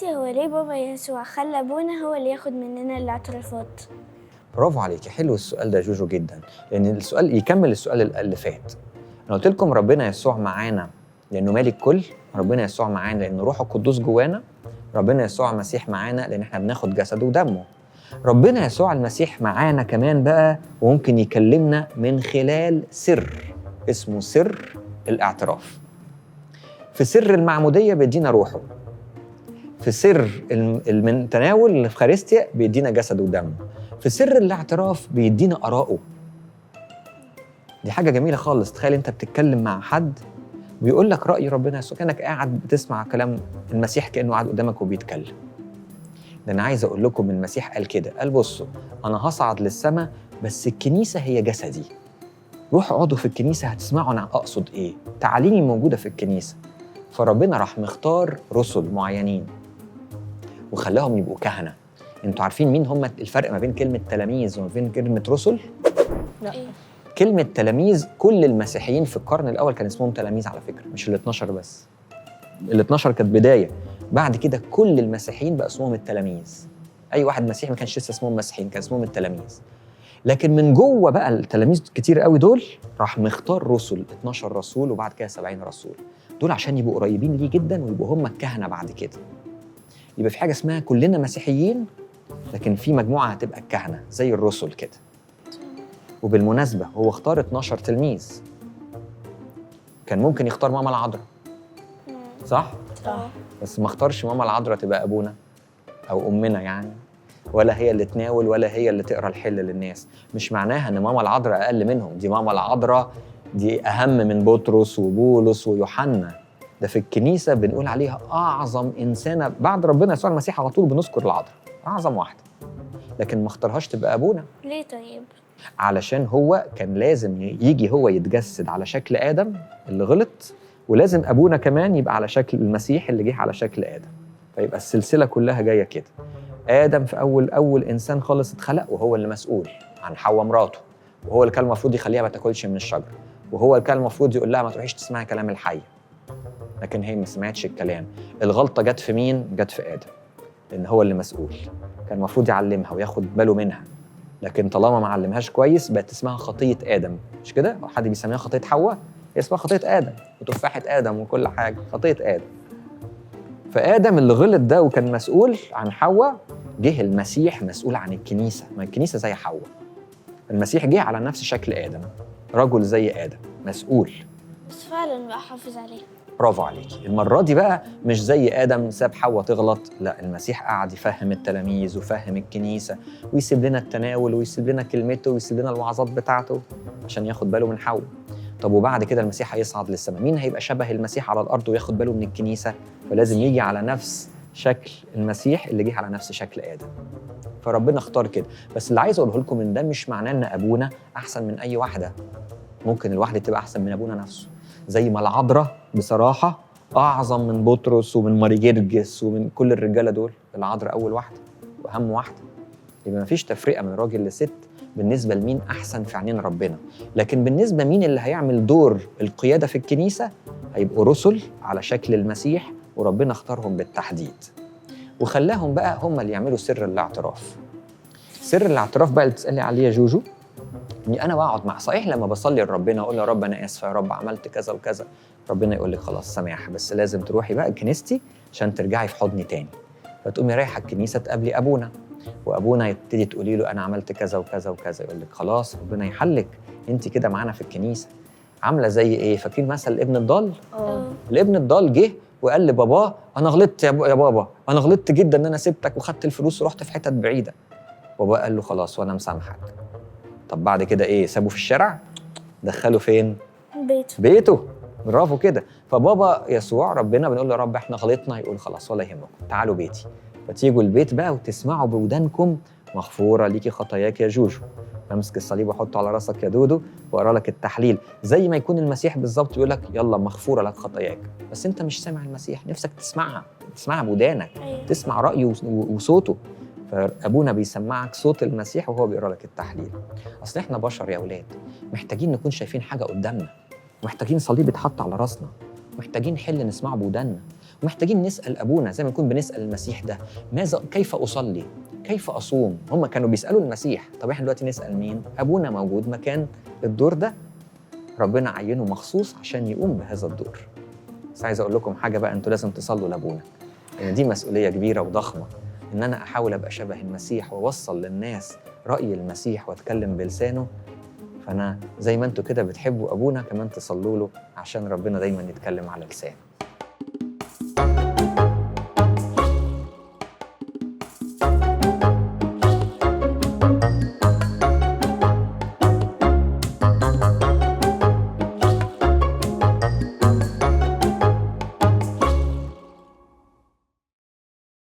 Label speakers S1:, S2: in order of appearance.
S1: دلوقتي هو ليه بابا يسوع خلى أبونا هو اللي ياخد مننا الاعترافات؟
S2: برافو عليكي، حلو السؤال ده يا جوجو جدا، لأن السؤال يكمل السؤال اللي فات. أنا قلت لكم ربنا يسوع معانا لأنه مالك كل، ربنا يسوع معانا لأنه روحه القدوس جوانا، ربنا يسوع المسيح معانا لأن احنا بناخد جسده ودمه. ربنا يسوع المسيح معانا كمان بقى، وممكن يكلمنا من خلال سر اسمه سر الاعتراف. في سر المعمودية بيدينا روحه، في سر تناول الإفخارستيا بيدينا جسده ودمه، في سر الاعتراف بيدينا آراءه. دي حاجة جميلة خالص. تخيل انت بتتكلم مع حد بيقول لك رأي ربنا يسوع، كأنك قاعد بتسمع كلام المسيح كأنه قاعد قدامك وبيتكلم. ده أنا عايز أقول لكم المسيح قال كده، قال بصوا أنا هصعد للسماء بس الكنيسة هي جسدي، روحوا اقعدوا في الكنيسة هتسمعوا أنا أقصد إيه، تعاليمي موجودة في الكنيسة. فربنا راح مختار رسل معينين وخلاهم يبقوا كهنة. انتوا عارفين مين هم الفرق ما بين كلمة تلاميذ وما بين كلمة رسل؟
S1: لا.
S2: كلمة تلاميذ كل المسيحيين في القرن الأول كان اسمهم تلاميذ على فكرة، مش ال 12 بس. ال 12 كانت بداية، بعد كده كل المسيحيين بقى اسمهم التلاميذ. أي واحد مسيحي ما كانش لسه اسمهم مسيحيين، كان اسمهم التلاميذ. لكن من جوه بقى التلاميذ كتير قوي دول راح مختار رسل، 12 رسول وبعد كده 70 رسول، دول عشان يبقوا قريبين ليه جدا ويبقوا هم الكهنة بعد كده. يبقى في حاجة اسمها كلنا مسيحيين لكن في مجموعة هتبقى الكهنة زي الرسل كده. وبالمناسبة هو اختار 12 تلميذ، كان ممكن يختار ماما العذراء صح؟ بس ما اختارش ماما العذراء تبقى أبونا أو أمنا يعني، ولا هي اللي تناول ولا هي اللي تقرأ الحل للناس. مش معناها إن ماما العذراء أقل منهم، دي ماما العذراء دي أهم من بطرس وبولس ويوحنا. ده في الكنيسة بنقول عليها أعظم إنسانة بعد ربنا يسوع المسيح، على طول بنذكر العذراء أعظم واحدة، لكن ما اختارهاش تبقى أبونا.
S1: ليه طيب؟
S2: علشان هو كان لازم يجي هو يتجسد على شكل آدم اللي غلط، ولازم أبونا كمان يبقى على شكل المسيح اللي جه على شكل آدم، فيبقى السلسلة كلها جاية كده. آدم في أول إنسان خالص اتخلق وهو اللي مسؤول عن حواء مراته، وهو اللي كان المفروض يخليها ما تاكلش من الشجرة، وهو اللي كان المفروض يقول لها ما تروحيش تسمعي كلام الحي، لكن هي ما سمعتش الكلام. الغلطة جت في مين؟ جت في آدم، لأن هو اللي مسؤول، كان المفروض يعلمها وياخد باله منها، لكن طالما ما علمهاش كويس بقت اسمها خطية آدم. مش كده؟ حد بيسميها خطية حواء؟ هي اسمها خطية آدم وتفاحة آدم وكل حاجة، خطية آدم. فآدم اللي غلط ده وكان مسؤول عن حواء، جه المسيح مسؤول عن الكنيسة. ما الكنيسة زي حواء، المسيح جه على نفس شكل آدم، رجل زي آدم مسؤول.
S1: بس فعلا بقى حافظ عليه.
S2: برافو عليكي. المرة دي بقى مش زي آدم ساب حواء تغلط، لا المسيح قعد يفهم التلاميذ وفهم الكنيسة ويسيب لنا التناول ويسيب لنا كلمته ويسيب لنا الوعظات بتاعته عشان ياخد باله من حواء. طب وبعد كده المسيح هيصعد للسماء، مين هيبقى شبه المسيح على الأرض وياخد باله من الكنيسة؟ فلازم يجي على نفس شكل المسيح اللي جه على نفس شكل آدم. فربنا اختار كده. بس اللي عايز أقوله لكم إن ده مش معناه إن أبونا أحسن من أي واحدة، ممكن الواحدة تبقى أحسن من أبونا نفسه. زي ما العذراء بصراحة أعظم من بطرس ومن ماري جرجس ومن كل الرجالة دول، العذراء أول واحدة وأهم واحدة. يبقى مفيش تفرقة من راجل لست بالنسبة لمين أحسن في عينين ربنا. لكن بالنسبة مين اللي هيعمل دور القيادة في الكنيسة، هيبقوا رسل على شكل المسيح، وربنا اختارهم بالتحديد وخلاهم بقى هم اللي يعملوا سر الاعتراف. سر الاعتراف بقى اللي تسألي عليه يا جوجو، إني أنا بقعد مع صحيح لما بصلي لربنا أقول يا رب أنا آسفة يا رب عملت كذا وكذا، ربنا يقول لك خلاص سامح، بس لازم تروحي بقى كنيستي عشان ترجعي في حضني تاني. فتقومي رايحة الكنيسة تقابلي أبونا، وأبونا يبتدي تقولي له أنا عملت كذا وكذا وكذا، يقول لك خلاص ربنا يحلك، أنت كده معانا في الكنيسة. عاملة زي إيه؟ فاكرين مثل الابن الضال؟ الابن الضال جه وقال لباباه أنا غلطت يا بابا، أنا غلطت جدا إن أنا سبتك وخدت الفلوس ورحت في حتت بعيدة. بابا قال له خلاص وأنا مسامحك. طب بعد كده إيه؟ سابه في الشارع؟ دخله فين؟ بيته. برافو كده. فبابا يسوع ربنا بنقول له يا رب احنا غلطنا، يقول خلاص ولا يهمكم تعالوا بيتي. فتيجوا البيت بقى وتسمعوا بودانكم مغفورة ليكي خطاياك يا جوجو، امسك الصليب وحطه على راسك يا دودو واقرا لك التحليل، زي ما يكون المسيح بالظبط يقول لك يلا مغفورة لك خطاياك، بس انت مش سامع المسيح، نفسك تسمعها بودانك، تسمع رأيه وصوته. فأبونا بيسمعك صوت المسيح وهو بيقرا لك التحليل. أصل إحنا بشر يا أولاد، محتاجين نكون شايفين حاجة قدامنا، محتاجين صليب يتحط على راسنا، محتاجين حل نسمعه بوداننا، ومحتاجين نسأل أبونا زي ما نكون بنسأل المسيح ده، كيف أصلي؟ كيف أصوم؟ هم كانوا بيسألوا المسيح، طب إحنا دلوقتي نسأل مين؟ أبونا موجود مكان الدور ده، ربنا عينه مخصوص عشان يقوم بهذا الدور. بس عايز أقول لكم حاجة بقى، أنتوا لازم تصلوا لأبونا، لأن دي مسؤولية كبيرة وضخمة، إن أنا أحاول أبقى شبه المسيح وأوصل للناس رأي المسيح وأتكلم بلسانه. فأنا زي ما أنتوا كده بتحبوا أبونا، كمان تصلوا له عشان ربنا دايماً يتكلم على لسانه.